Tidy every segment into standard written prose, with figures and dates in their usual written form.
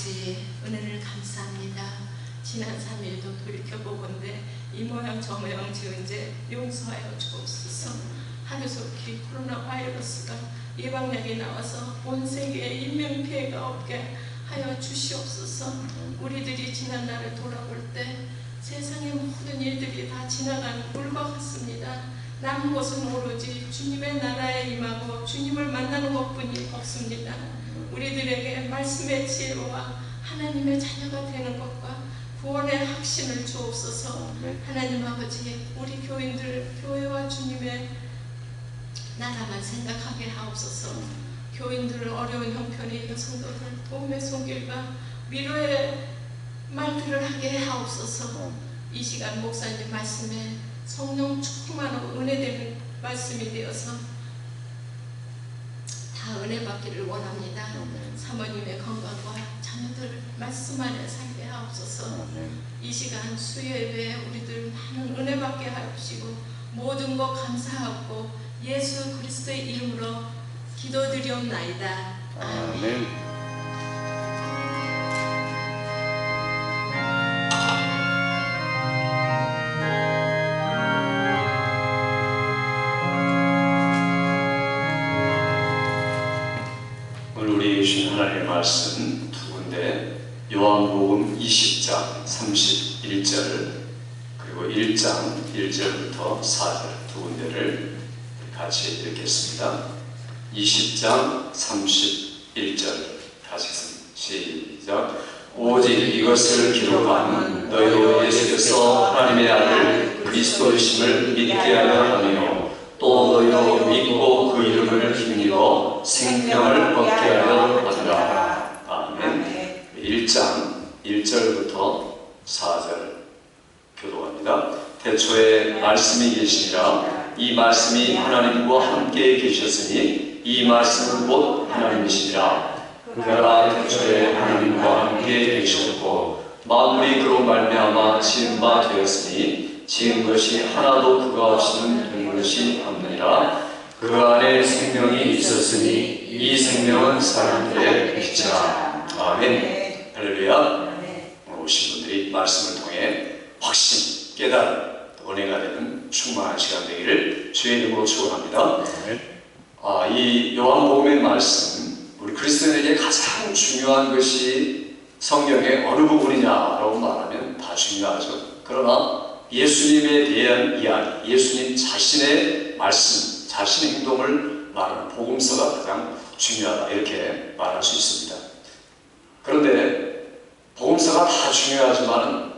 아버지, 은혜를 감사합니다. 지난 3일도 돌이켜보건대 이 모양 저 모양 지은 제 용서하여 주옵소서. 하루속히 코로나 바이러스가 예방약이 나와서 온 세계에 인명피해가 없게 하여 주시옵소서. 우리들이 지난 날을 돌아볼 때 세상의 모든 일들이 다 지나간 물과 같습니다. 남은 것은 오로지 주님의 나라에 임하고 주님을 만나는 것뿐이 없습니다. 우리들에게 말씀의 지혜와 하나님의 자녀가 되는 것과 구원의 확신을 주옵소서. 하나님 아버지, 우리 교인들 교회와 주님의 나라만 생각하게 하옵소서. 교인들을 어려운 형편에 있는 성도들 도움의 손길과 위로의 말들을 하게 하옵소서. 이 시간 목사님 말씀에 성령 충만하고 은혜되는 말씀이 되어서 다 은혜 받기를 원합니다. 사모님의 건강과 자녀들 말씀 안에 살게 하옵소서. 이 시간 수요 예배에 우리들 많은 은혜 받게 하옵시고 모든 것 감사하고 예수 그리스도의 이름으로 기도드리옵나이다. 아멘. 하나님의 말씀 두 군데, 요한복음 20장 31절 그리고 1장 1절부터 4절 두 군데를 같이 읽겠습니다. 20장 31절 다시 시작. 오직 이것을 기록하는 너희로 예수께서 하나님의 아들 그리스도이심을 믿게 하려 하며 또 너희로 믿고 그 이름을 힘입어 생명을 얻게 하려 하더라. 아멘. 1장 1절부터 4절 교독합니다. 태초에 말씀이 계시니라. 이 말씀이 하나님과 함께 계셨으니 이 말씀은 곧 하나님이시니라. 그가 태초에 하나님과 함께 계셨고 만물이 그로 말미암아 지은 바 되었으니 지은 것이 하나도 그가 없이는 된 것이 없느니라. 그 안에 생명이 있었으니 이 생명은 사람들의 빛이라. 아멘. 할렐루야. 오신 분들이 말씀을 통해 확신, 깨달음, 은혜가 되는 충만한 시간 되기를 주의 이름으로 축원합니다. 이 요한복음의 말씀, 우리 그리스도인에게 가장 중요한 것이 성경의 어느 부분이냐라고 말하면 다 중요하죠. 그러나 예수님에 대한 이야기, 예수님 자신의 말씀, 자신의 행동을 말하는 복음서가 가장 중요하다 이렇게 말할 수 있습니다. 그런데 복음서가 다 중요하지만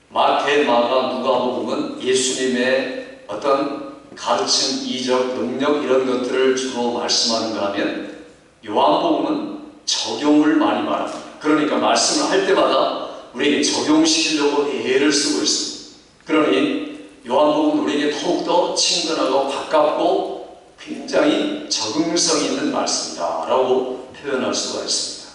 마태, 마가, 누가복음은 예수님의 어떤 가르침, 이적, 능력 이런 것들을 주로 말씀하는가 하면 요한복음은 적용을 많이 말합니다. 그러니까 말씀을 할 때마다 우리에게 적용시키려고 애를 쓰고 있습니다. 그러니 요한복음은 우리에게 더욱더 친근하고 가깝고 굉장히 적응성 있는 말씀이다 라고 표현할 수가 있습니다.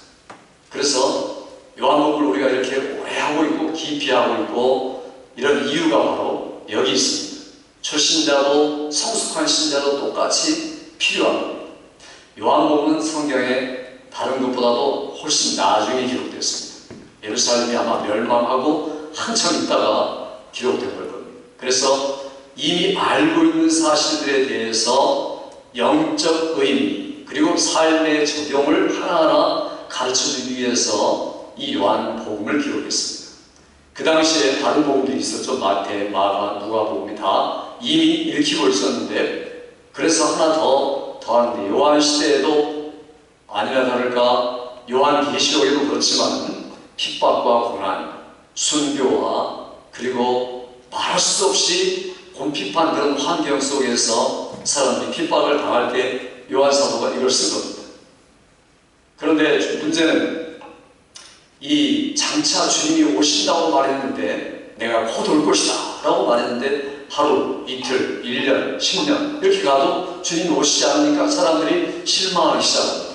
그래서 요한복음을 우리가 이렇게 오래 하고 있고 깊이 하고 있고 이런 이유가 바로 여기 있습니다. 초신자도 성숙한 신자도 똑같이 필요합니다. 요한복음은 성경에 다른 것보다도 훨씬 나중에 기록됐습니다. 예루살렘이 아마 멸망하고 한참 있다가 기록된 걸 겁니다. 그래서 이미 알고 있는 사실들에 대해서 영적 의미 그리고 삶의 적용을 하나하나 가르쳐주기 위해서 이 요한복음을 기록했습니다. 그 당시에 다른 복음들이 있었죠. 마태, 마가, 누가복음이 다 이미 읽히고 있었는데 그래서 하나 더하는데 요한 시대에도 아니나 다를까 요한계시록에도 그렇지만 핍박과 고난, 순교와 그리고 말할 수 없이 곤핍한 그런 환경 속에서 사람들이 핍박을 당할 때 요한 사도가 이걸 쓴 겁니다. 그런데 문제는 이 장차 주님이 오신다고 말했는데 내가 곧 올 것이다 라고 말했는데 하루, 이틀, 1년, 10년 이렇게 가도 주님이 오시지 않으니까 사람들이 실망하기 시작합니다.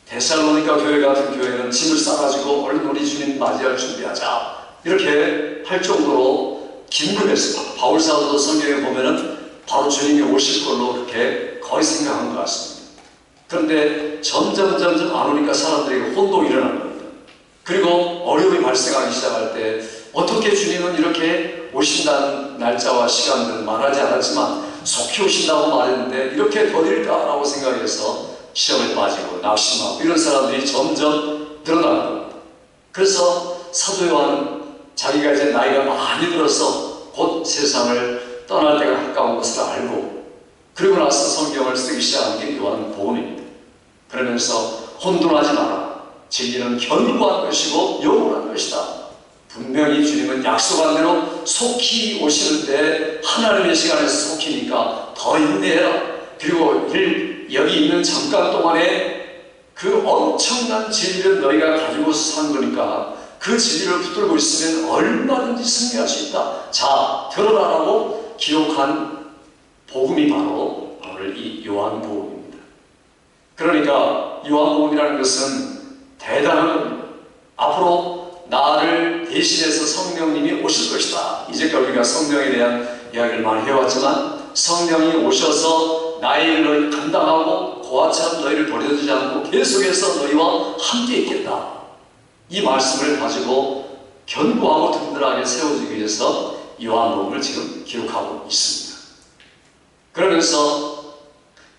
데살로니가 교회 같은 교회는 짐을 싸가지고 얼른 우리 주님 맞이할 준비하자 이렇게 할 정도로 긴급했습니다. 바울 사도도 성경에 보면은 바로 주님이 오실 걸로 그렇게 거의 생각한 것 같습니다. 그런데 점점 안 오니까 사람들에게 혼동이 일어난 겁니다. 그리고 어려움이 발생하기 시작할 때 어떻게 주님은 이렇게 오신다는 날짜와 시간들은 말하지 않았지만 속히 오신다고 말했는데 이렇게 더딜까라고 생각해서 시험에 빠지고 낙심하고 이런 사람들이 점점 늘어나는 겁니다. 그래서 사도 요한은 자기가 이제 나이가 많이 들어서 곧 세상을 떠날 때가 가까운 것을 알고 그리고 나서 성경을 쓰기 시작한 게 요한복음입니다. 그러면서 혼돈하지 마라. 진리는 견고한 것이고 영원한 것이다. 분명히 주님은 약속한 대로 속히 오시는데 하나님의 시간에서 속히니까 더 인내해라. 그리고 여기 있는 잠깐 동안에 그 엄청난 진리를 너희가 가지고 산 거니까 그 진리를 붙들고 있으면 얼마든지 승리할 수 있다. 자, 들어라라고 기록한 복음이 바로 오늘 이 요한복음입니다. 그러니까 요한복음이라는 것은 대단한 겁니다. 앞으로 나를 대신해서 성령님이 오실 것이다. 이제까지 우리가 성령에 대한 이야기를 많이 해왔지만 성령이 오셔서 나의 일을 감당하고 고아처럼 너희를 버려두지 않고 계속해서 너희와 함께 있겠다. 이 말씀을 가지고 견고하고 든든하게 세워주기 위해서 요한복음을 지금 기록하고 있습니다. 그러면서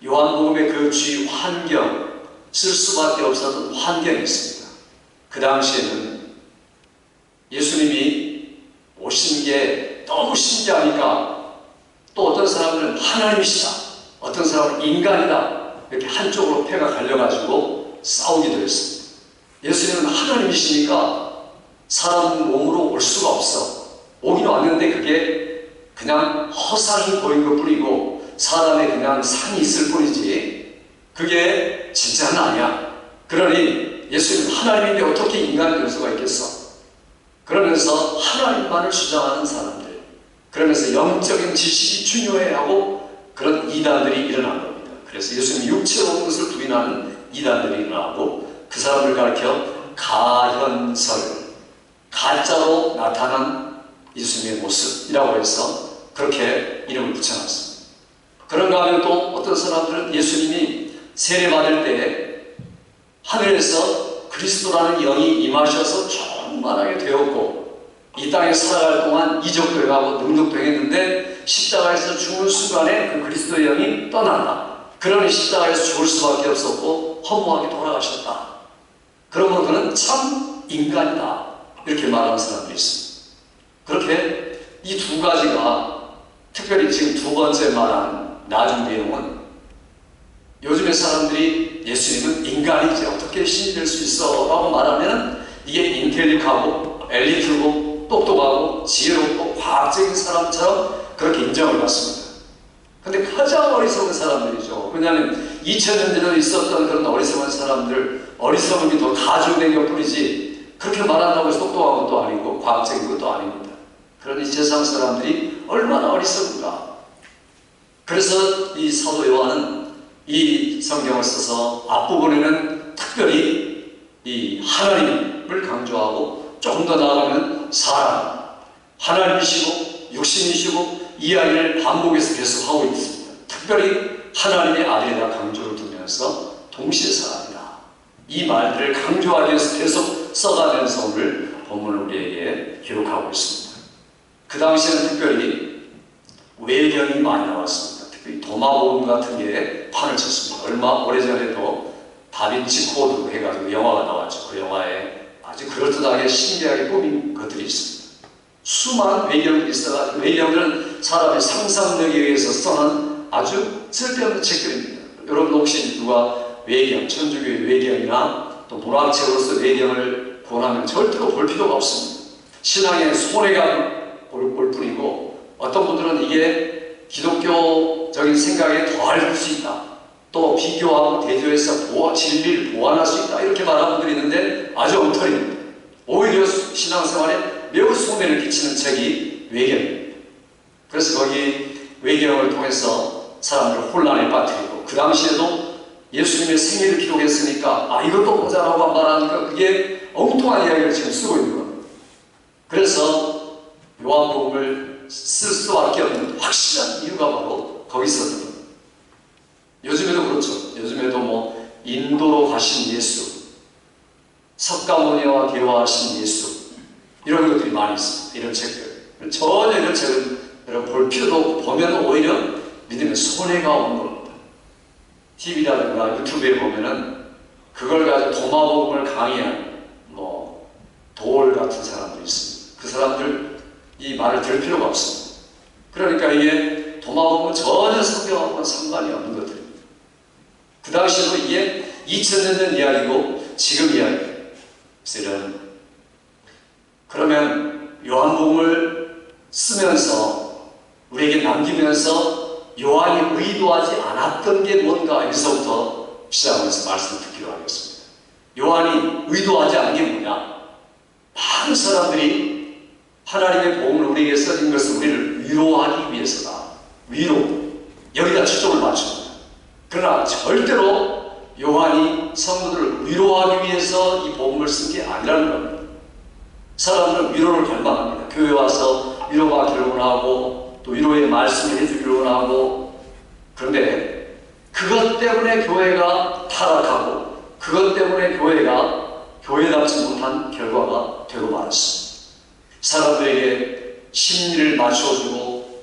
요한복음의 그 주위 환경, 쓸 수밖에 없었던 환경이 있습니다. 그 당시에는 예수님이 오신 게 너무 신기하니까 또 어떤 사람들은 하나님이시다, 어떤 사람은 인간이다 이렇게 한쪽으로 패가 갈려가지고 싸우기도 했습니다. 예수님은 하나님이시니까 사람 몸으로 올 수가 없어. 오긴 왔는데 그게 그냥 허상이 보인 것 뿐이고 사람의 그냥 상이 있을 뿐이지 그게 진짜는 아니야. 그러니 예수님은 하나님인데 어떻게 인간이 될 수가 있겠어? 그러면서 하나님만을 주장하는 사람들, 그러면서 영적인 지식이 중요해 하고 그런 이단들이 일어난 겁니다. 그래서 예수님이 육체로 온 것을 부인하는 이단들이 일어나고 그 사람을 가리켜 가현설, 가짜로 나타난 예수님의 모습이라고 해서 그렇게 이름을 붙여놨습니다. 그런가 하면 또 어떤 사람들은 예수님이 세례받을 때 하늘에서 그리스도라는 영이 임하셔서 충만하게 되었고 이 땅에 살아갈 동안 이적도 해가고 능력도 했는데 십자가에서 죽는 순간에 그 그리스도의 영이 떠난다. 그러니 십자가에서 죽을 수밖에 없었고 허무하게 돌아가셨다. 그러면 그는 참 인간이다. 이렇게 말하는 사람들이 있습니다. 그렇게 이 두 가지가 특별히 지금 두 번째 말한 나중 내용은 요즘의 사람들이 예수님은 인간이지 어떻게 신이 될 수 있어 라고 말하면 이게 인텔리하고 엘리트고 똑똑하고 지혜롭고 과학적인 사람처럼 그렇게 인정을 받습니다. 근데 가장 어리석은 사람들이죠. 왜냐하면 2000년 전에 있었던 그런 어리석은 사람들, 어리석음이 더 가중된 것 뿐이지 그렇게 말한다고 해서 똑똑한 것도 아니고 과학적인 것도 아닙니다. 그러니 세상 사람들이 얼마나 어리석은가. 그래서 이 사도 요한은 이 성경을 써서 앞부분에는 특별히 이 하나님을 강조하고 조금 더 나아가면 사람, 하나님이시고 육신이시고 이 이야기를 반복해서 계속 하고 있습니다. 특별히 하나님의 아들이다 강조를 두면서 동시에 사람이다. 이 말들을 강조하기 위해서 계속 써가면서 오늘 본문을 우리에게 기록하고 있습니다. 그 당시에는 특별히 외경이 많이 나왔습니다. 특별히 도마복음 같은 게 판을 쳤습니다. 얼마 오래전에도 다빈치 코드 해가지고 영화가 나왔죠. 그 영화에 아주 그럴듯하게 신기하게 꾸민 것들이 있습니다. 수많은 외경들이 있어가지고 외경들은 사람의 상상력에 의해서 써는 아주 쓸데없는 책들입니다. 여러분 혹시 누가 외경, 천주교의 외경이나 또 문학책으로서 외경을 권하면 절대로 볼 필요가 없습니다. 신앙의 손해가 볼 뿐이고 어떤 분들은 이게 기독교적인 생각에 더할 수 있다. 또 비교하고 대조해서 진리를 보완할 수 있다. 이렇게 말하는 분들이 있는데 아주 엉터리입니다. 오히려 신앙생활에 매우 손해를 끼치는 책이 외경입니다. 그래서 거기 외경을 통해서 사람들을 혼란에 빠뜨리고 그 당시에도 예수님의 생일을 기록했으니까 이것도 보자라고 말하니까 그게 엉뚱한 이야기를 지금 쓰고 있는 겁니다. 그래서 요한복음을 쓸 수밖에 없는 확실한 이유가 바로 거기 있었던 겁니다. 요즘에도 그렇죠. 요즘에도 인도로 가신 예수, 석가모니와 대화하신 예수, 이런 것들이 많이 있습니다. 이런 책들. 전혀 이런 책은 여러분 볼 필요도 없고, 보면 오히려 믿음에 손해가 오는 겁니다. TV라든가 유튜브에 보면은 그걸 가지고 도마복음을 강의한 도올 같은 사람들이 있습니다. 그 사람들 이 말을 들을 필요가 없습니다. 그러니까 이게 도마복음은 전혀 성경하고는 상관이 없는 것들입니다. 그 당시에도 이게 2000년 전 이야기고 지금 이야기입니다. 그러면 요한복음을 쓰면서 우리에게 남기면서 요한이 의도하지 않았던 게 뭔가, 여기서부터 시작하면서 말씀을 듣기로 하겠습니다. 요한이 의도하지 않은 게 뭐냐? 많은 사람들이 하나님의 복음을 우리에게 써진 것은 우리를 위로하기 위해서다. 위로. 여기다 초점을 맞춥니다. 그러나 절대로 요한이 성도들을 위로하기 위해서 이 복음을 쓴 게 아니라는 겁니다. 사람들은 위로를 갈망합니다. 교회 와서 위로가 되려고 하고 또 위로의 말씀을 해주기로 하고, 그런데 그것 때문에 교회가 타락하고 그것 때문에 교회가 교회답지 못한 결과가 되고 말았습니다. 사람들에게 심리를 맞춰주고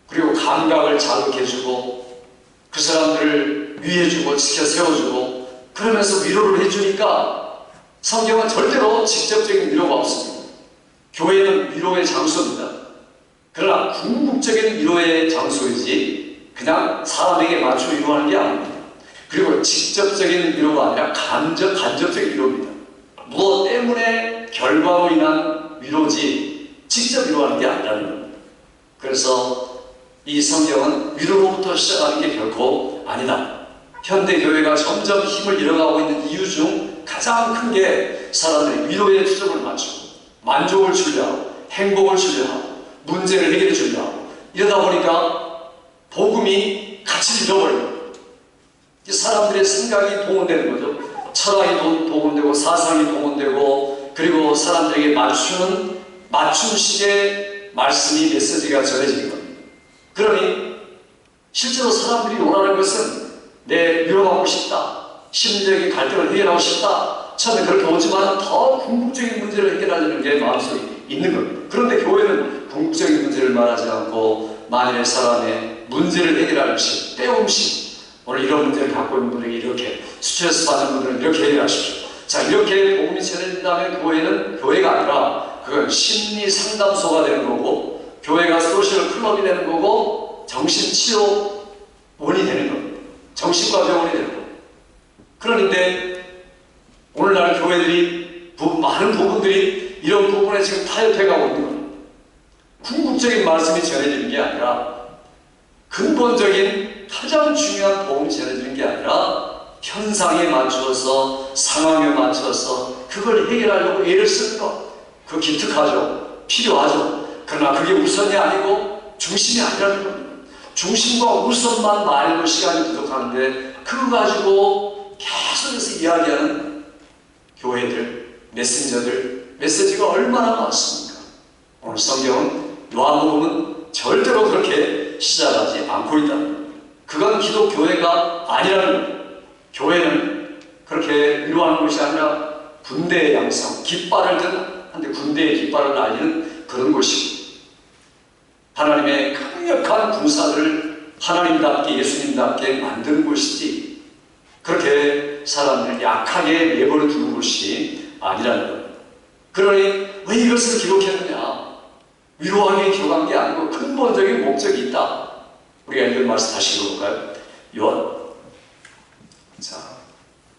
그리고 감각을 자극해주고 그 사람들을 위해주고 지켜 세워주고 그러면서 위로를 해주니까 성경은 절대로 직접적인 위로가 없습니다. 교회는 위로의 장소입니다. 그러나 궁극적인 위로의 장소이지 그냥 사람에게 맞춰 위로하는 게 아닙니다. 그리고 직접적인 위로가 아니라 간접적인 위로입니다. 무엇 때문에 결과로 인한 위로지 직접 위로하는 게 아니라는 겁니다. 그래서 이 성경은 위로로부터 시작하는 게 결코 아니다. 현대교회가 점점 힘을 잃어가고 있는 이유 중 가장 큰 게 사람들이 위로에 초점을 맞추고 만족을 주려 하고 행복을 주려 하고 문제를 해결해 주려 하고 이러다 보니까 복음이 가치를 잃어버려요. 사람들의 생각이 동원되는 거죠. 철학이 동원되고 사상이 동원되고 그리고 사람들에게 맞춤식의 말씀이 메시지가 전해지는 겁니다. 그러니 실제로 사람들이 원하는 것은 내 위로받고 싶다, 심리적인 갈등을 해결하고 싶다, 처음에 그렇게 오지만 더 궁극적인 문제를 해결하려는 게 마음속에 있는 겁니다. 그런데 교회는 궁극적인 문제를 말하지 않고 만일의 사람의 문제를 해결할 시, 때움시, 오늘 이런 문제를 갖고 있는 분에게 이렇게, 스트레스 받는 분들은 이렇게 해결하십시오. 자, 이렇게 복음이 전해진다면 교회는 교회가 아니라 그건 심리 상담소가 되는 거고, 교회가 소셜 클럽이 되는 거고, 정신치료원이 되는 겁니다. 정신과 병원이 되는 거고. 그런데 오늘날 교회들이 많은 부분들이 이런 부분에 지금 타협해가고 있는 겁니다. 궁극적인 말씀이 전해지는 게 아니라 근본적인 가장 중요한 복음이 전해지는 게 아니라 현상에 맞추어서 상황에 맞춰서 그걸 해결하려고 애를 쓰는 것, 그거 기특하죠. 필요하죠. 그러나 그게 우선이 아니고 중심이 아니라는 겁니다. 중심과 우선만 말고 시간이 부족한데 그거 가지고 계속해서 이야기하는 교회들, 메신저들, 메시지가 얼마나 많습니까? 오늘 성경은 요한복음은 절대로 그렇게 시작하지 않고 있다. 그건 기독교회가 아니라는 겁니다. 교회는 그렇게 위로하는 것이 아니라 군대의 양상, 깃발을 든 한데 군대의 깃발을 날리는 그런 곳이고, 하나님의 강력한 군사들을 하나님답게 예수님답게 만드는 곳이지 그렇게 사람들을 약하게 내버려 두는 곳이 아니라는 겁니다. 그러니 왜 이것을 기록했느냐? 위로하기 기록한 게 아니고 근본적인 목적이 있다. 우리가 읽은 말씀 다시 읽어볼까요?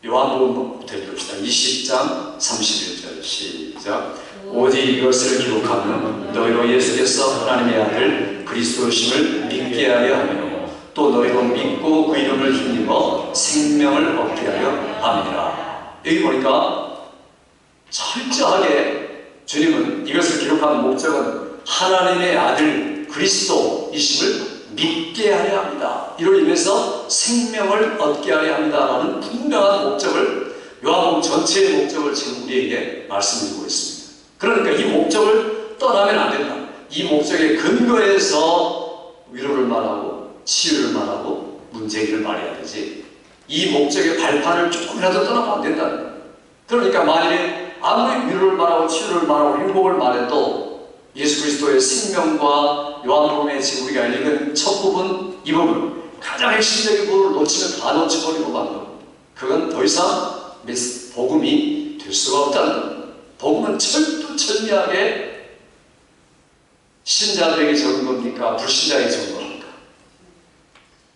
요한복음부터 읽읍시다. 20장 31절 시작. 오직 이것을 기록하면 너희로 예수께서 하나님의 아들 그리스도심을 믿게 하려 하며 또 너희로 믿고 그 이름을 힘입어 생명을 얻게 하려 함이니라. 여기 보니까 철저하게 주님은 이것을 기록한 목적은 하나님의 아들 그리스도이심을 믿게 하려 합니다. 이로 인해서 생명을 얻게 하려 합니다라는 분명한 목적을, 요한복음 전체의 목적을 지금 우리에게 말씀드리고 있습니다. 그러니까 이 목적을 떠나면 안 된다. 이 목적의 근거에서 위로를 말하고 치유를 말하고 문제 해결을 말해야 되지, 이 목적의 발판을 조금이라도 떠나면 안 된다. 그러니까 만일에 아무리 위로를 말하고 치유를 말하고 행복을 말해도 예수 그리스도의 생명과 요한복음의 지금 우리가 읽은 첫 부분, 이 부분 가장 핵심적인 부분을 놓치면 다 놓쳐버리고 만 겁니다. 그건 더 이상 복음이 될 수가 없다는 겁니다. 복음은 철두철미하게 신자들에게 적은 겁니까? 불신자에게 적은 겁니까?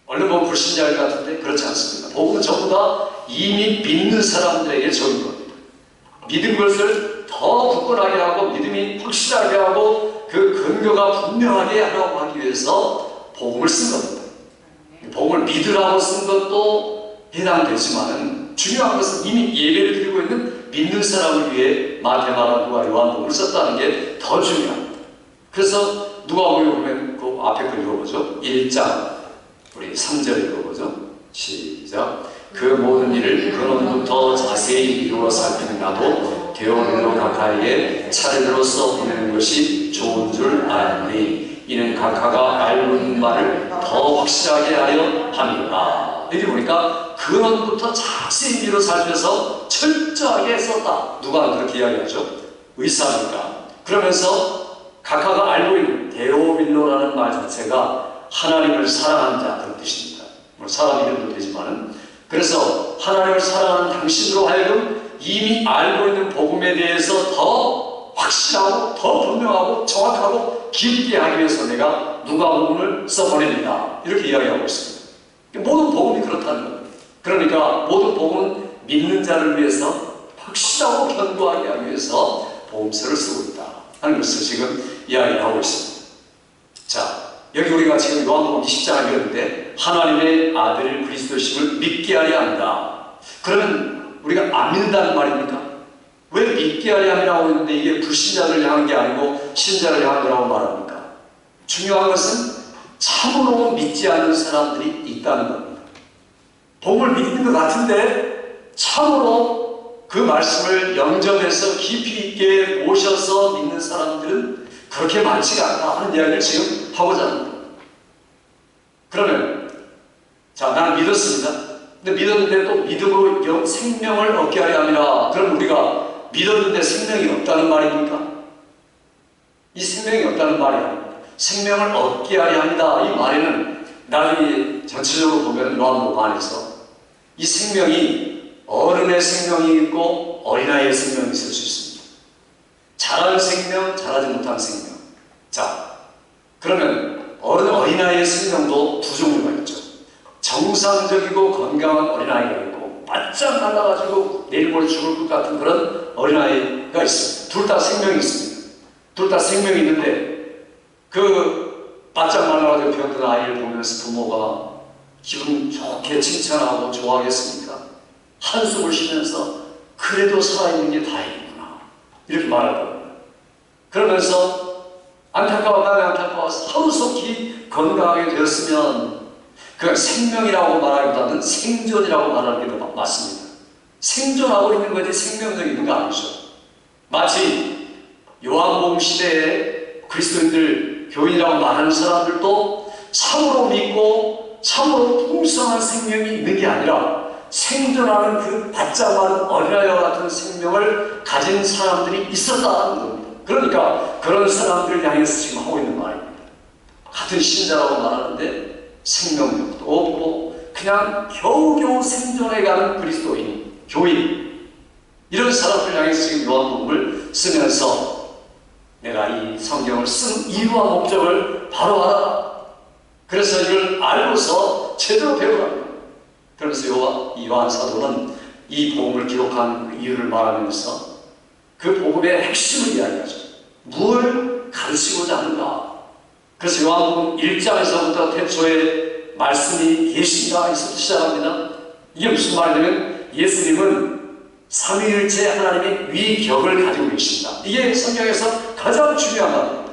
얼른 보면 불신자일 것 같은데 그렇지 않습니다. 복음은 전부 다 이미 믿는 사람들에게 적은 겁니다. 믿은 것을 더 굳건하게 하고 믿음이 확실하게 하고 그 근거가 분명하게 하라고 하기 위해서 복음을 쓴 겁니다. 복음을 믿으라고 쓴 것도 해당되지만 중요한 것은 이미 예배를 드리고 있는 믿는 사람을 위해 마태, 마가, 누가, 요한복음을 썼다는 게 더 중요합니다. 그래서 누가복음에 보면 그 앞에 거 읽어보죠. 1장 우리 3절 읽어보죠. 시작. 그 모든 일을 근원부터 자세히 이루어 살피는 나도 데오빌로 각하에게 차례로서 보내는 것이 좋은 줄 아노니 이는 각하가 알고 있는 말을 더 확실하게 하려 합니다. 여기 보니까 근원부터 자세히 이루어 살펴서 철저하게 썼다. 누가 그렇게 이야기하죠? 의사니까. 그러면서 각하가 알고 있는 데오빌로라는 말 자체가 하나님을 사랑하는 자 그런 뜻입니다. 물론 사람 이름도 되지만은 그래서 하나님을 사랑하는 당신으로 하여금 이미 알고 있는 복음에 대해서 더 확실하고 더 분명하고 정확하고 깊게 하기 위해서 내가 누가복음을 써보냅니다. 이렇게 이야기하고 있습니다. 모든 복음이 그렇다는 겁니다. 그러니까 모든 복음은 믿는 자를 위해서 확실하고 견고하게 하기 위해서 복음서를 쓰고 있다 하는 것을 지금 이야기하고 있습니다. 자, 여기 우리가 지금 요한복음 20장을 읽었는데 하나님의 아들 그리스도심을 믿게 하려 한다. 그러면 우리가 안 믿는다는 말입니까? 왜 믿게 하려 함이라고 했는데 이게 불신자를 향한 게 아니고 신자를 향한 거라고 말합니까? 중요한 것은 참으로 믿지 않는 사람들이 있다는 겁니다. 복음을 믿는 것 같은데 참으로 그 말씀을 영접해서 깊이 있게 모셔서 믿는 사람들은 그렇게 많지가 않다 하는 이야기를 지금 하고자 합니다. 그러면 자, 나는 믿었습니다. 근데 믿었는데 또 믿음으로 생명을 얻게 하려 함이라. 그럼 우리가 믿었는데 생명이 없다는 말입니까? 이 생명이 없다는 말이 아닙니다. 생명을 얻게 하려 합니다. 이 말에는 나중에 전체적으로 보면 요한복음 안에서 이 생명이 어른의 생명이 있고 어린아이의 생명이 있을 수 있습니다. 자라는 생명, 자라지 못한 생명. 자, 그러면 어린아이의 생명도 두 종류가 있죠. 정상적이고 건강한 어린아이가 있고 바짝 말라가지고 내일 모레 죽을 것 같은 그런 어린아이가 있습니다. 둘 다 생명이 있습니다. 둘 다 생명이 있는데 그 바짝 말라가지고 병든 아이를 보면서 부모가 기분 좋게 칭찬하고 좋아하겠습니까? 한숨을 쉬면서 그래도 살아있는 게 다행이구나 이렇게 말할 겁니다. 그러면서 안타까워서 하루속히 건강하게 되었으면 그냥 생명이라고 말하기보다는 생존이라고 말하는 게 더 맞습니다. 생존하고 있는 거지 생명력이 있는 거 아니죠. 마치 요한복음 시대에 그리스도인들 교인이라고 말하는 사람들도 참으로 믿고 참으로 풍성한 생명이 있는 게 아니라 생존하는 그 바짝 마른 어린아이와 같은 생명을 가진 사람들이 있었다는 겁니다. 그러니까 그런 사람들을 향해서 지금 하고 있는 말입니다. 같은 신자라고 말하는데 생명력도 없고 그냥 겨우겨우 생존해가는 그리스도인, 교인 이런 사람들 향해서 지금 요한복음을 쓰면서 내가 이 성경을 쓴 이유와 목적을 바로 알아. 그래서 이걸 알고서 제대로 배우라. 그러면서 요한 사도는 이 복음을 기록한 그 이유를 말하면서 그 복음의 핵심을 이야기하죠. 뭘 가르치고자 하는가. 그래서 요한복음 1장에서부터 태초에 말씀이 계시니까 에서 시작합니다. 이게 무슨 말이냐면 예수님은 삼위일체 하나님의 위격을 가지고 계신다. 이게 성경에서 가장 중요한 말입니다.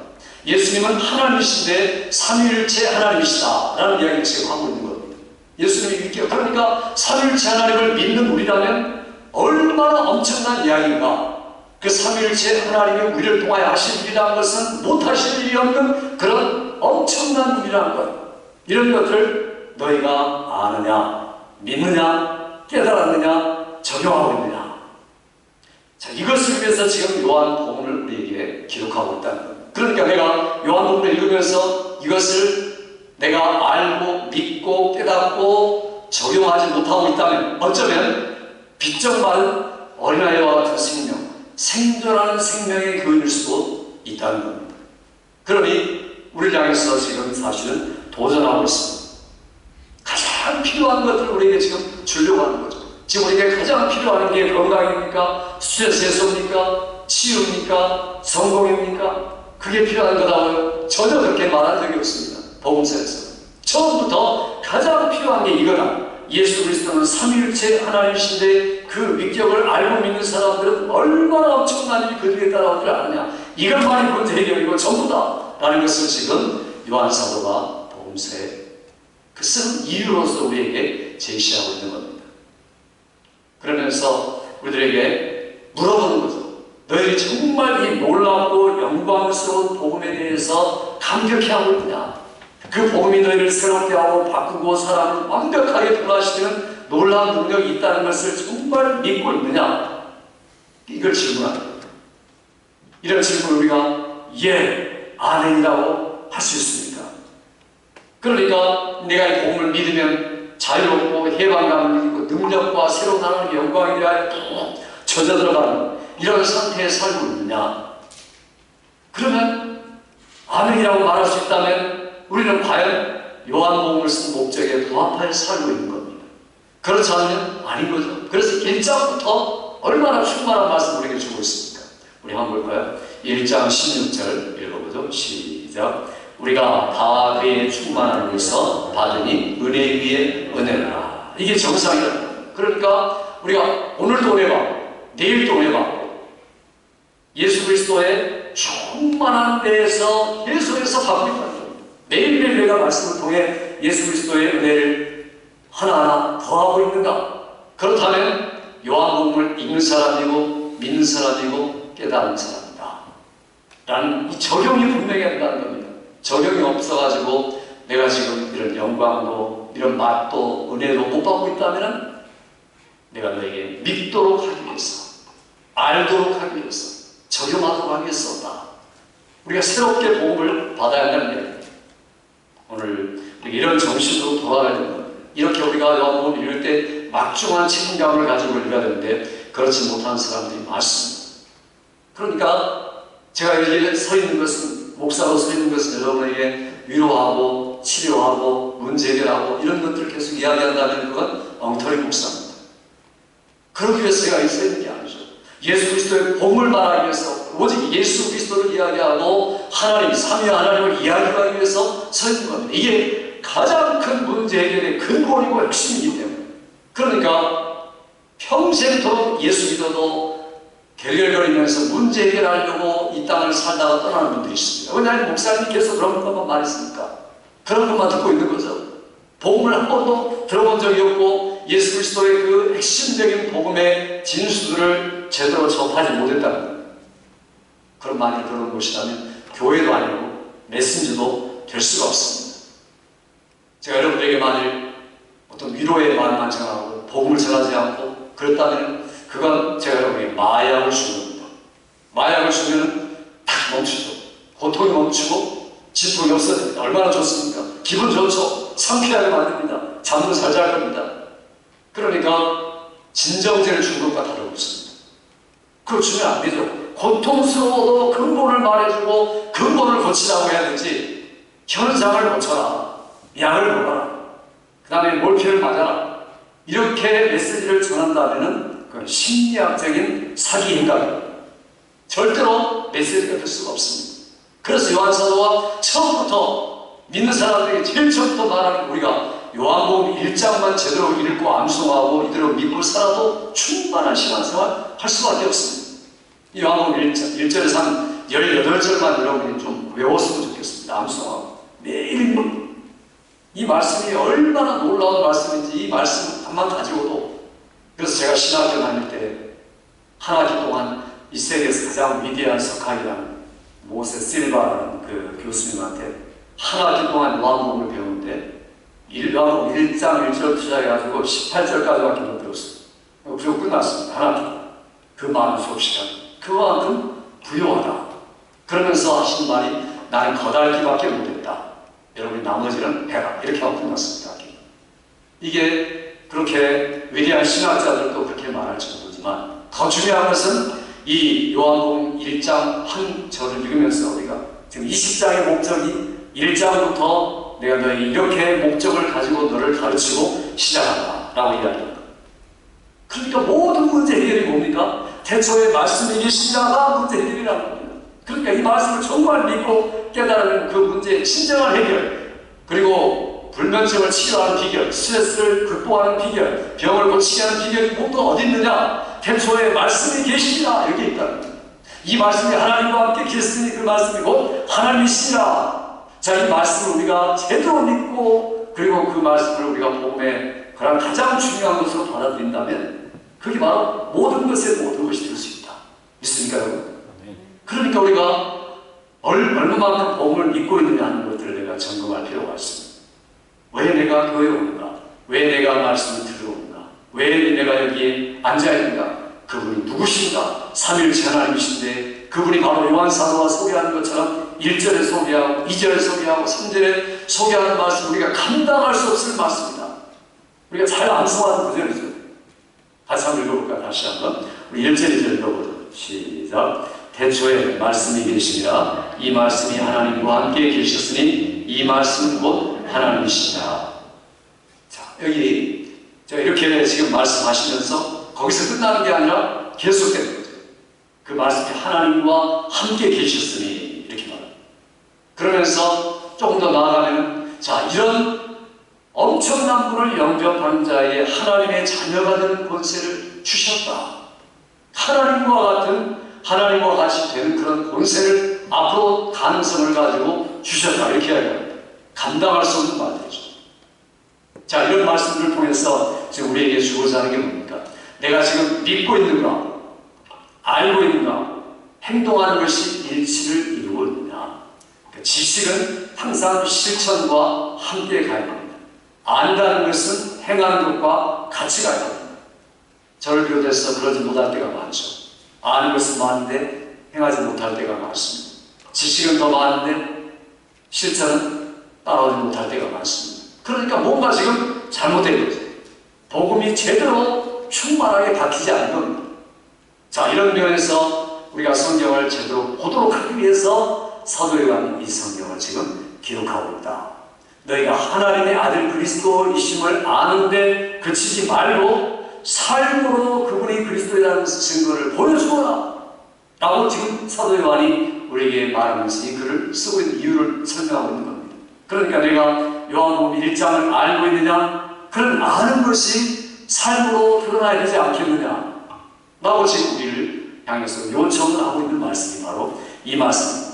예수님은 하나님이신데 삼위일체 하나님이시다 라는 이야기를 지금 하고 있는 겁니다. 예수님의 위격, 그러니까 삼위일체 하나님을 믿는 우리라면 얼마나 엄청난 이야기인가. 그 삼위일체 하나님이 우리를 통하여 하실 일이라는 것은 못하실 일이 없는 그런 엄청난 일이라는 것. 이런 것을 너희가 아느냐, 믿느냐, 깨달았느냐, 적용하고 있느냐. 속에서 지금 요한복음을 우리에게 기록하고 있다는 거예요. 그러니까 내가 요한복음을 읽으면서 이것을 내가 알고 믿고 깨닫고 적용하지 못하고 있다면 어쩌면 빚정받은 어린아이와 같은 생명, 생존하는 생명의 교훈일 수도 있다는 겁니다. 그러니 우리를 향해서 지금 사실은 도전하고 있습니다. 가장 필요한 것들을 우리에게 지금 주려고 하는 거죠. 지금 우리에게 가장 필요한 게 건강입니까? 스트레스 해소입니까? 치유입니까? 성공입니까? 그게 필요한 거다고요? 전혀 그렇게 말한 적이 없습니다. 복음서에서 처음부터 가장 필요한 게 이거다. 예수 그리스도는 삼위일체 하나님이신데 그 위격을 알고 믿는 사람들은 얼마나 엄청난 일이 그들에 따라오기를 아느냐. 이것만이 문제 해결이고 전부다 라는 것을 지금 요한 사도가 복음서에 그 쓴 이유로서 우리에게 제시하고 있는 겁니다. 그러면서 우리들에게 물어보는 거죠. 너희들이 정말 이 놀랍고 영광스러운 복음에 대해서 감격해하고 있느냐? 그 복음이 너희를 새롭게 하고 바꾸고 사람을 완벽하게 변화시키는 놀라운 능력이 있다는 것을 정말 믿고 있느냐? 이걸 질문합니다. 이런 질문을 우리가 예, 아멘이라고 할 수 있습니까? 그러니까 내가 이 복음을 믿으면 자유롭고 해방감을 느끼고 능력과 새로운 하나님의 영광에 대하여 푹 젖어 들어가는 이런 상태에 살고 있느냐? 그러면 아멘이라고 말할 수 있다면 우리는 과연 요한복음을 쓴 목적에 부합하여 살고 있는 겁니다. 그렇지 않으면 아닌 거죠. 그래서 1장부터 얼마나 충만한 말씀을 우리에게 주고 있습니까? 우리 한번 볼까요? 1장 16절 읽어보죠. 시작. 우리가 다 그의 충만함에서 받으니 은혜 위에 은혜라. 이게 정상이라는 겁니다. 그러니까 우리가 오늘도 은혜 받고 내일도 은혜 받고 예수 그리스도의 충만한 데에서 계속해서 받고 있다는 겁니다. 매일매일 내가 말씀을 통해 예수 그리스도의 은혜를 하나하나 더하고 있는가? 그렇다면 요한복음을 읽는 사람이고 믿는 사람이고 깨달은 사람이다 라는 이 적용이 분명히 한다는 겁니다. 적용이 없어가지고 내가 지금 이런 영광도 이런 맛도 은혜도 못 받고 있다면 내가 너에게 믿도록 하기 위해서 알도록 하기 위해서 적용하도록 하기 위해서 없다. 우리가 새롭게 복음을 받아야 한다는 얘기입니다. 오늘 이런 정신으로 돌아가야 되는 겁니다. 이렇게 우리가 요한복음을 읽을 때 막중한 책임감을 가지고 읽어야 되는데 그렇지 못한 사람들이 많습니다. 그러니까 제가 여기 서 있는 것은 목사로 서 있는 것은 여러분에게 위로하고 치료하고 문제 해결하고 이런 것들을 계속 이야기한다면 그건 엉터리 목사입니다. 그러기 위해서 제가 서 있는 게 아니죠. 예수 그리스도의 복음을 말하기 위해서 오직 예수 그리스도를 이야기하고 하나님, 삼위 하나님을 이야기하기 위해서 서 있는 겁니다. 이게 가장 큰 문제 해결의 근본이고 핵심이기 때문에 그러니까 평생토록 예수 믿어도 결결거리면서 문제 해결하려고 이 땅을 살다가 떠나는 분들이 있습니다. 왜냐하면 목사님이 계속 그런 것만 말했으니까 그런 것만 듣고 있는 거죠. 복음을 한 번도 들어본 적이 없고 예수 그리스도의 그 핵심적인 복음의 진수들을 제대로 접하지 못했다는 거예요. 그런 말을 들은 곳이라면 교회도 아니고 메신저도 될 수가 없습니다. 제가 여러분들에게 만일 어떤 위로의 말만 전하고 복음을 전하지 않고 그렇다면 그건 제가 여러분에게 마약을 주는 겁니다. 마약을 주면 딱 멈추죠. 고통이 멈추고 진통이 없어집니다. 얼마나 좋습니까? 기분 좋죠. 상쾌하게 만듭니다. 잠도 잘 잘 겁니다. 그러니까 진정제를 준 것과 다름없습니다. 그걸 주면 안 되죠. 고통스러워도 근본을 말해주고 근본을 고치라고 해야 되지 현상을 고쳐라. 약을 먹어라. 그 다음에 몰피를 맞아라. 이렇게 메시지를 전한다면 그건 심리학적인 사기 행각입니다. 절대로 메시지가 될 수가 없습니다. 그래서 요한사도가 처음부터 믿는 사람들에게 제일 처음부터 말하는 우리가 요한복음 1장만 제대로 읽고 암송하고 이대로 믿고 살아도 충만한 신앙생활 할 수밖에 없습니다. 이 요한복음 1절에서 한 18절만 여러분이 좀 외웠으면 좋겠습니다. 암송하고 매일 이 말씀이 얼마나 놀라운 말씀인지 이 말씀만 가지고도 그래서 제가 신학교 다닐 때 한 학기 동안 이 세계에서 가장 위대한 석학이라는 모세 실바라는 그 교수님한테 한 학기 동안 요한복음을 배우는데 요한복음 1장 1절 시작해가지고 18절까지밖에 못 배웠어요. 그리고 끝났습니다. 한 학기 그 많은 수업 시간 그만큼 부유하다. 그러면서 하신 말이 나는 거달기밖에 못했다. 여러분이 나머지는 해라. 이렇게 하고 끝났습니다. 이게 그렇게 위대한 신학자들도 그렇게 말할 정도지만 더 중요한 것은 이 요한복음 1장 한 절을 읽으면서 우리가 지금 20장의 목적이 1장부터 내가 너희 이렇게 목적을 가지고 너를 가르치고 시작한다 라고 이야기합니다. 그러니까 모든 문제 해결이 뭡니까? 태초에 말씀이 계시다가 문제 해결이라는 겁니다. 그러니까 이 말씀을 정말 믿고 깨달으면 그 문제의 진정한 해결, 그리고 불면증을 치료하는 비결, 스트레스를 극복하는 비결, 병을 고치게 하는 비결이 모두 어디 있느냐? 태초에 말씀이 계시니라 여기 있다는 겁니다. 이 말씀이 하나님과 함께 계셨으니 그 말씀이 곧 하나님이시니라. 자, 이 말씀을 우리가 제대로 믿고 그리고 그 말씀을 우리가 복음의 그런 가장 중요한 것으로 받아들인다면 그게 바로 모든 것의 모든 것이 될 수 있다. 믿습니까 여러분? 그러니까 우리가 얼마만큼 복음을 믿고 있느냐 하는 것들을 내가 점검할 필요가 있습니다. 왜 내가 교회에 오는가? 왜 내가 말씀을 들어오는가? 왜 내가 여기에 앉아있는가? 그분이 누구신가? 삼위일체 하나님이신데 그분이 바로 요한사도가 소개하는 것처럼 1절에 소개하고 2절에 소개하고 3절에 소개하는 말씀 우리가 감당할 수 없을 말씀이다. 우리가 잘 암송하는 구절이죠. 다시 한번 읽어볼까요? 다시 한번 우리 1절 2절 읽어보죠. 시작. 태초에 말씀이 계시니라. 이 말씀이 하나님과 함께 계셨으니 이 말씀은 곧 하나님이시니라. 자, 여기 이렇게 지금 말씀하시면서 거기서 끝나는 게 아니라 계속되는 거죠. 그 말씀이 하나님과 함께 계셨으니 이렇게 말합니다. 그러면서 조금 더 나아가면 자, 이런 엄청난 분을 영접하는 자에게 하나님의 자녀가 되는 권세를 주셨다. 하나님과 같이 되는 그런 권세를 앞으로 가능성을 가지고 주셨다. 이렇게 이야기합니다. 감당할 수 없는 말들이죠. 자, 이런 말씀을 통해서 지금 우리에게 주고자 하는 게 뭡니까? 내가 지금 믿고 있는가? 알고 있는가? 행동하는 것이 일치를 이루고 있느냐? 지식은 항상 실천과 함께 가야 됩니다. 안다는 것은 행하는 것과 같이 가야 됩니다. 저를 비롯해서 그러지 못할 때가 많죠. 아는 것은 많은데 행하지 못할 때가 많습니다. 지식은 더 많은데 실천은 따라오지 못할 때가 많습니다. 그러니까 뭔가 지금 잘못된 거죠. 복음이 제대로 충만하게 박히지 않은 겁니다. 자, 이런 면에서 우리가 성경을 제대로 보도록 하기 위해서 사도 요한이 이 성경을 지금 기록하고 있다. 너희가 하나님의 아들 그리스도이심을 아는데 그치지 말고 삶으로 그분이 그리스도라는 증거를 보여주거라 라고 지금 사도 요한이 우리에게 말하면서 이 글을 쓰고 있는 이유를 설명하고 있는 겁니다. 그러니까 내가 요한복음 1장을 알고 있느냐? 그런 아는 것이 삶으로 드러나야 되지 않겠느냐 라고 지금 우리를 향해서 요청을 하고 있는 말씀이 바로 이 말씀입니다.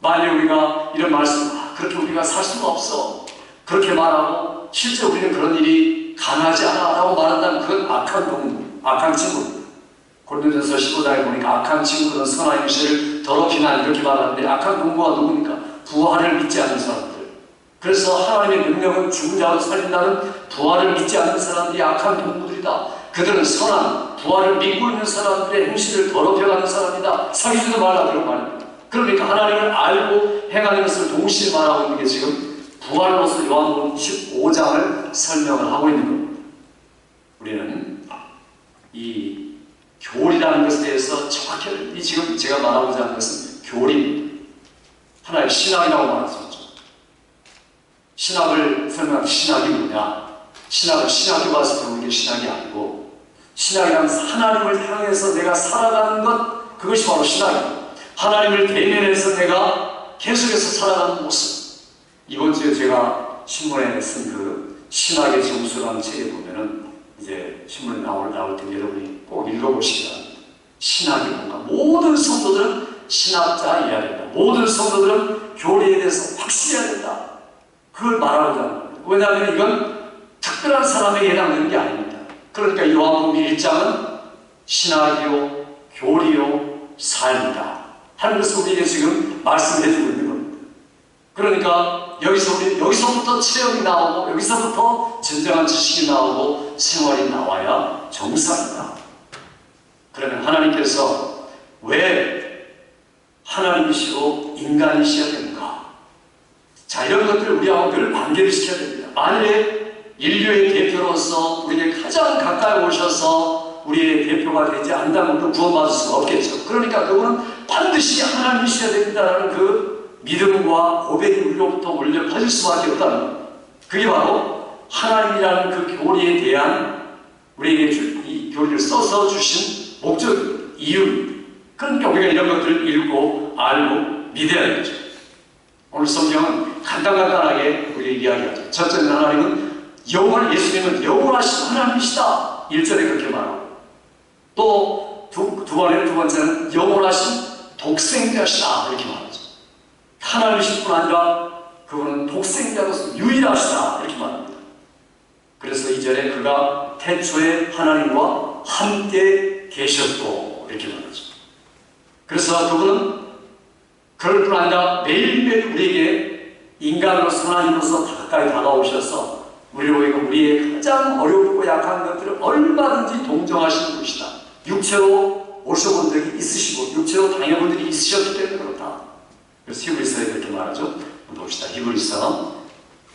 만약 우리가 이런 말씀 그렇게 우리가 살 수가 없어 그렇게 말하고 실제 우리는 그런 일이 강하지 않아 라고 말한다면 그건 악한 동무, 악한 친구. 고린도전서 15장에 보니까 악한 친구는 선한 행실을 더럽히나 이렇게 말하는데 악한 동무가 누굽니까? 부활을 믿지 않는 사람들. 그래서 하나님의 능력은 죽은 자로 살린다는 부활을 믿지 않는 사람들이 악한 동무들이다. 그들은 선한 부활을 믿고 있는 사람들의 행실을 더럽혀가는 사람이다. 사귀지도 말라 그런 말입니다. 그러니까 하나님을 알고 행하는 것을 동시에 말하고 있는 게 지금 부활로서 요한복음 15장을 설명을 하고 있는 겁니다. 우리는 이 교리라는 것에 대해서 정확히 지금 제가 말하고자 하는 것은 교리입니다. 하나의 신학이라고 말할 수 있죠. 신학을 설명하는 신학이 뭐냐? 신학은 신학교 가서 배우는 게 신학이 아니고 신학이란 하나님을 향해서 내가 살아가는 것 그것이 바로 신학입니다. 하나님을 대면해서 내가 계속해서 살아가는 모습. 이번 주에 제가 신문에 쓴 그 신학의 정수라는 책에 보면은 이제 신문에 나올 때 여러분이 꼭 읽어보시기 바랍니다. 신학이 뭔가 모든 성도들은 신학자이어야 된다. 모든 성도들은 교리에 대해서 확실해야 된다. 그걸 말하고자 하는 겁니다. 왜냐하면 이건 특별한 사람에게 해당되는 게 아닙니다. 그러니까 요한복음 1장은 신학이요, 교리요, 삶이다 하는 것을 우리에게 지금 말씀해주고 있는 겁니다. 그러니까 여기서부터 체험이 나오고 여기서부터 진정한 지식이 나오고 생활이 나와야 정상이다. 그러면 하나님께서 왜 하나님이시고 인간이셔야 되는가? 자, 이런 것들을 우리하고 늘 관계를 시켜야 됩니다. 만일에 인류의 대표로서 우리에게 가장 가까이 오셔서 우리의 대표가 되지 않다면 구원받을 수가 없겠죠. 그러니까 그분은 반드시 하나님이셔야 된다는 그 믿음과 고백이 우리로부터 울려 퍼질 수밖에 없다는 것. 그게 바로 하나님이라는 그 교리에 대한 우리에게 이 교리를 써서 주신 목적, 이유입니다. 그러니까 우리가 이런 것들을 읽고 알고 믿어야 되죠. 오늘 성경은 간단하게 우리에게 이야기하죠. 첫째는 하나님은 예수님은 영원하신 하나님이시다. 1절에 그렇게 말하고, 또 두 번째는 영원하신 독생자시다. 이렇게 말하죠. 하나님이실 뿐 아니라 그분은 독생자로서 유일하시다. 이렇게 말합니다. 그래서 2절에 그가 태초에 하나님과 함께 계셨고 이렇게 말하죠. 그래서 그분은 그럴 뿐 아니라 매일매일 우리에게 인간으로서 하나님으로서 가까이 다가오셔서 우리의 가장 어렵고 약한 것들을 얼마든지 동정하시는 분이시다. 육체로 오셔본 적이 있으시고 육체로 당해본 적이 있으셨기 때문에 그렇다. 그래서 히브리서에 그렇게 말하죠. 봅시다. 히브리서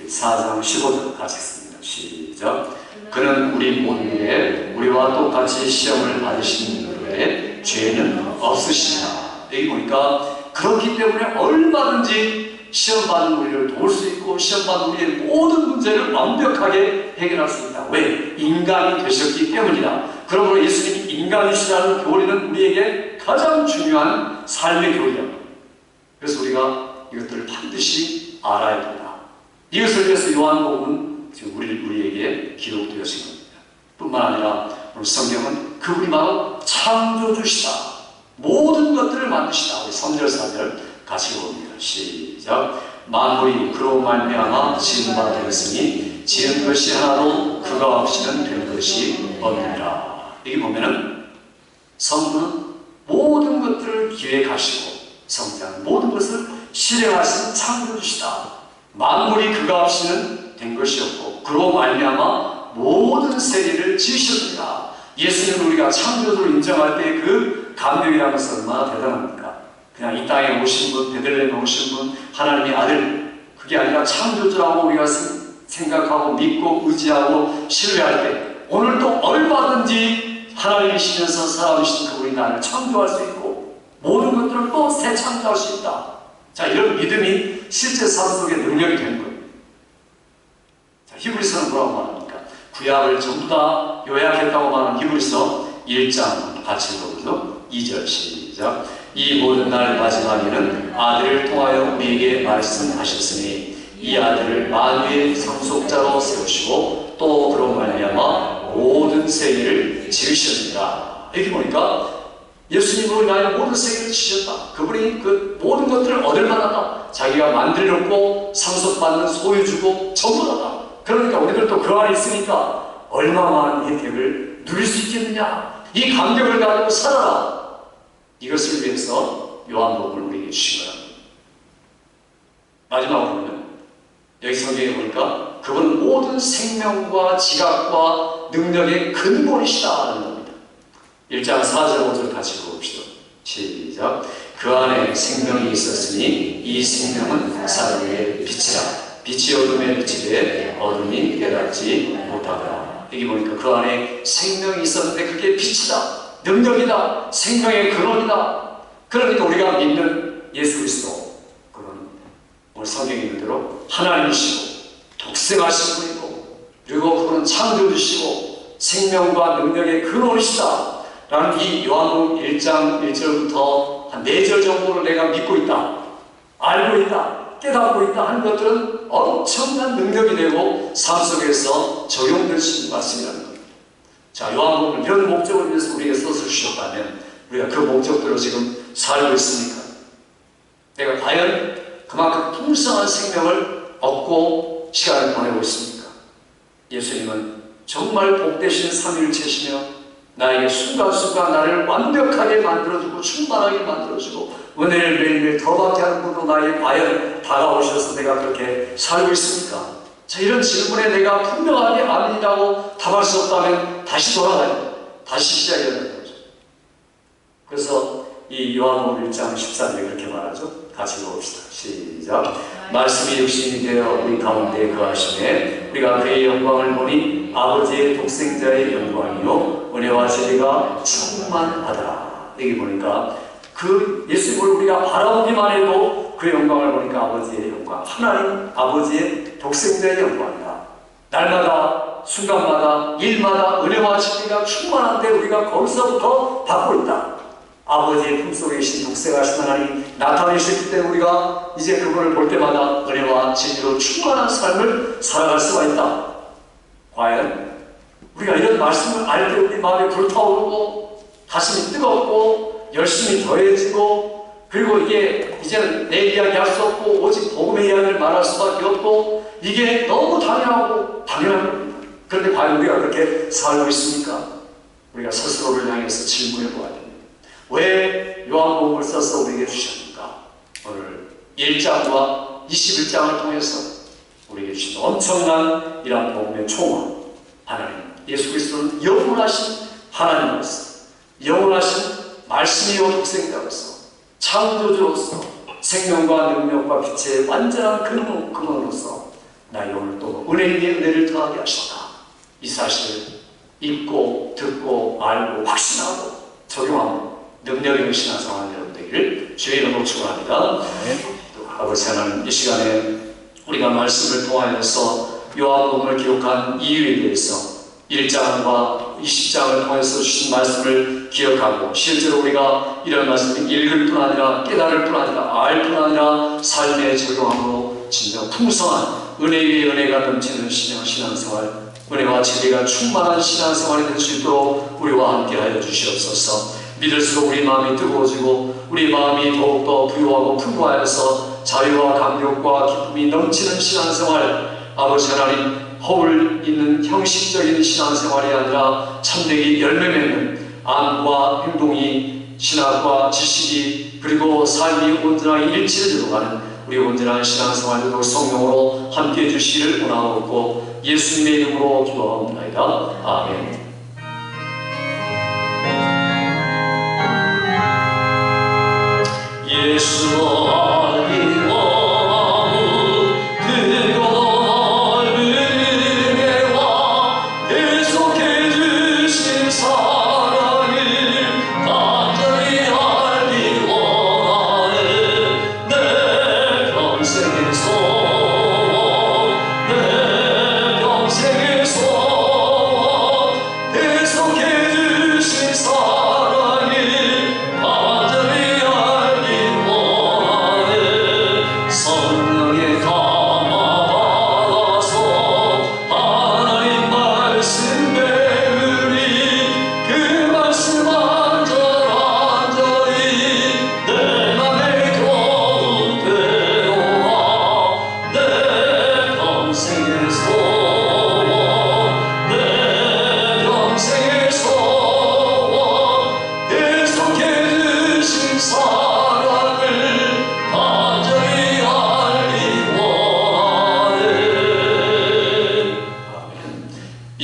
4장 15절 같이 읽습니다. 시작. 그는 우리 모든 일에 우리와 똑같이 시험을 받으신 분들의 죄는 없으시다. 여기 보니까 그렇기 때문에 얼마든지 시험받은 우리를 도울 수 있고 시험받은 우리의 모든 문제를 완벽하게 해결할 수 있다. 왜? 인간이 되셨기 때문이다. 그러므로 예수님이 인간이시라는 교리는 우리에게 가장 중요한 삶의 교리다. 그래서 우리가 이것들을 반드시 알아야 된다. 이것을 위해서 요한복음은 지금 우리에게 기록되어진 겁니다. 뿐만 아니라 오늘 성경은 그분이 바로 창조주시다. 모든 것들을 만드시다. 우리 3절 4절 같이 봅니다. 시작. 만물이 그로 말미암아 지은 바 되었으니 지은 것이 하나도 그가 없이는 된 것이 없느니라. 여기 보면은 성부는 모든 것들을 기획하시고 성장 모든 것을 실행하시는 창조주시다. 만물이 그가 없이는 된 것이 없고 그로 말미암아 모든 세계를 지으셨느니라. 예수님을 우리가 창조주로 인정할 때 그 감격이라는 것은 얼마나 대단합니까? 그냥 이 땅에 오신 분, 베들레헴에 오신 분, 하나님의 아들, 그게 아니라 창조주라고 우리가 생각하고 믿고 의지하고 신뢰할 때 오늘도 얼마든지 하나님이시면서 살아계신 그분이 나를 창조할 수 있고 모든 것들을 또 재창조할 수 있다. 자, 이런 믿음이 실제 삶 속에 능력이 되는 거예요. 자, 히브리서는 뭐라고 말합니까? 구약을 전부 다 요약했다고 말하는 히브리서 1장 같이 읽어보죠. 2절 시작. 이 모든 날 마지막에는 아들을 통하여 우리에게 말씀하셨으니 이 아들을 만유의 상속자로 세우시고 또 그런 말미암아 모든 세계를 지으셨느니라. 여기 보니까 예수님으로 인하여 모든 세계를 지으셨다. 그분이 그 모든 것들을 얻을 만하다. 자기가 만들었고 상속받는 소유주고 전부 다다. 그러니까 우리들도 그 안에 있으니까 얼마나 많은 혜택을 누릴 수 있겠느냐. 이 감격을 가지고 살아라. 이것을 위해서 요한복음을 우리에게 주신 거랍니다. 마지막으로는 여기 성경에 보니까 그분은 모든 생명과 지각과 능력의 근본이시다 하는 겁니다. 1장 4절 5절 같이 읽어봅시다. 시작. 그 안에 생명이 있었으니 이 생명은 사람의 빛이라. 빛이 어둠에 비치되 어둠이 깨닫지 못하더라. 여기 보니까 그 안에 생명이 있었는데 그게 빛이다. 능력이다. 생명의 근원이다. 그러니까 우리가 믿는 예수 그리스도 그는 오늘 성경에 있는 대로 하나님이시고 독생하신 분이고 그리고 그분은 창조주시고 생명과 능력의 근원이시다 라는 이 요한복음 1장 1절부터 한 4절 정도를 내가 믿고 있다, 알고 있다, 깨닫고 있다 하는 것들은 엄청난 능력이 되고 삶 속에서 적용될 수 있는 말씀이라는 겁니다. 자, 요한복음은 이런 목적을 위해서 우리에게 써서 주셨다면 우리가 그 목적대로 지금 살고 있습니까? 내가 과연 그만큼 풍성한 생명을 얻고 시간을 보내고 있습니까? 예수님은 정말 복되신 삼위일체시며 나에게 순간순간 나를 완벽하게 만들어주고 충만하게 만들어주고 은혜를 매일매일 더받게 하는 분으로 나에게 과연 다가오셔서 내가 그렇게 살고 있습니까? 자, 이런 질문에 내가 분명하게 아멘이라고 답할 수 없다면 다시 돌아가야 돼. 다시 시작해야 되는 거죠. 그래서 이 요한복음 1장 14절에 그렇게 말하죠. 같이 읽어봅시다. 시작. 말씀이 육신이 되어 우리 가운데 거하시매 우리가 그의 영광을 보니 아버지의 독생자의 영광이요 은혜와 진리가 충만하더라. 여기 보니까 그 예수님을 우리가 바라보기만 해도 그 영광을 보니까 아버지의 영광, 하나님 아버지의 독생자의 영광이다. 날마다 순간마다 일마다 은혜와 진리가 충만한데 우리가 거기서부터 받고 있다. 아버지의 품속에 계신 독생하신 하나님이 나타내셨기 때문에 우리가 이제 그분을 볼 때마다 은혜와 진리로 충만한 삶을 살아갈 수가 있다. 과연 우리가 이런 말씀을 알 때 우리 마음이 불타오르고 가슴이 뜨겁고 열심히 더해지고 그리고 이게 이제는 내 이야기 할 수 없고 오직 복음의 이야기를 말할 수밖에 없고 이게 너무 당연한 겁니다. 그런데 과연 우리가 그렇게 살고 있습니까? 우리가 스스로를 향해서 질문해 보아야 됩니다. 왜 요한복음을 써서 우리에게 주셨는가? 오늘 1장과 21장을 통해서 우리에게 주신 엄청난 이러한 복음의 총화, 하나님 예수 그리스도는 영원하신 하나님으로서 영원하신 말씀이요 독생자로서 창조주로서 생명과 능력과 빛의 완전한 근원으로서 나의 오늘 또 은혜 위에 은혜를 더하게 하셨다. 이 사실을 읽고 듣고 알고 확신하고 적용하고 능력 있는 신앙생활 여러분 되기를 주의 이름으로 축원합니다. 아버지 하나님, 이 시간에 우리가 말씀을 통하여서 요한복음을 기록한 이유에 대해서 1장과 20장을 통해서 주신 말씀을 기억하고 실제로 우리가 이런 말씀을 읽을 뿐 아니라 깨달을 뿐 아니라 알 뿐 아니라 삶에 적용함으로 진정 풍성한 은혜 위에 은혜가 넘치는 신앙생활, 은혜와 진리가 충만한 신앙생활이 될 수 있도록 우리와 함께하여 주시옵소서. 믿을수록 우리 마음이 뜨거워지고 우리 마음이 더욱더 부유하고 풍부하여서 자유와 감격과 기쁨이 넘치는 신앙생활, 아버지 하나님 허울 있는 형식적인 신앙생활이 아니라 참되게 열매 맺는 안과 행동이 신학과 지식이 그리고 삶이 온전하게 일치되도록 하는 우리 온전한 신앙생활도 성령으로 함께해 주시기를 원하옵고 예수님의 이름으로 기도하옵나이다. 아멘. 예수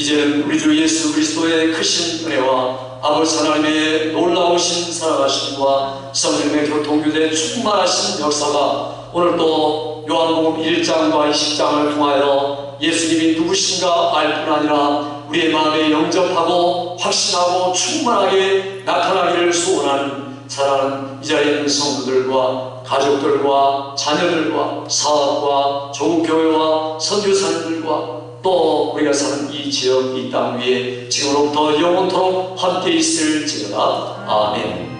이제는 우리 주 예수 그리스도의 크신 은혜와 아버지 하나님의 놀라우신 살아가심과 성령의 교통유대 충만하신 역사가 오늘도 요한복음 1장과 20장을 통하여 예수님이 누구신가 알 뿐 아니라 우리의 마음에 영접하고 확신하고 충만하게 나타나기를 소원하는 사랑하는 이 자리에 있는 성도들과 가족들과 자녀들과 사업과 조국교회와 선교사님들과 또 우리가 사는 이 지역, 이 땅 위에 지금으로부터 영원토록 함께 있을지어다. 아멘.